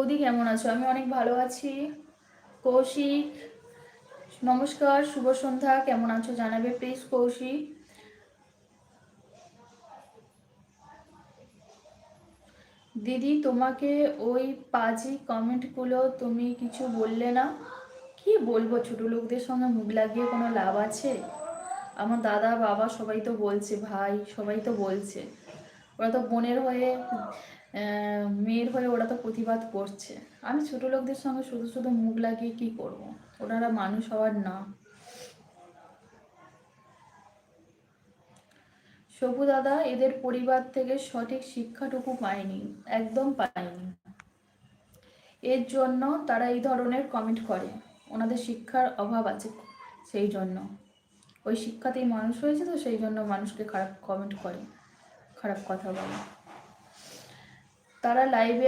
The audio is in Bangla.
বৌদি কেমন আছো? আমি অনেক ভালো আছি। কৌশিক নমস্কার, শুভ সন্ধ্যা। কেমন আছো জানাবে প্লিজ কৌশিক। দিদি তোমাকে ওই পাজি কমেন্টগুলো তুমি কিছু বললে না? কি বলবো, ছোট লোকদের সঙ্গে মুখ লাগিয়ে কোনো লাভ আছে? আমার দাদা বাবা সবাই তো বলছে, ভাই সবাই তো বলছে, ওরা তো বোনের হয়ে মেয়ের হয়ে ওরা তো প্রতিবাদ করছে। আমি ছোট লোকদের সঙ্গে শুধু শুধু মুখ লাগিয়ে কি করব? ওনারা মানুষ হওয়ার না। সবু দাদা এদের পরিবার থেকে সঠিক শিক্ষাটুকু পায়নি, একদম পায়নি। এর জন্য তারা এই ধরনের কমেন্ট করে। ওনাদের শিক্ষার অভাব আছে, সেই জন্য। ওই শিক্ষাতেই মানুষ হয়েছে, তো সেই জন্য মানুষকে খারাপ কমেন্ট করে, খারাপ কথা বলে। তারা লাইভে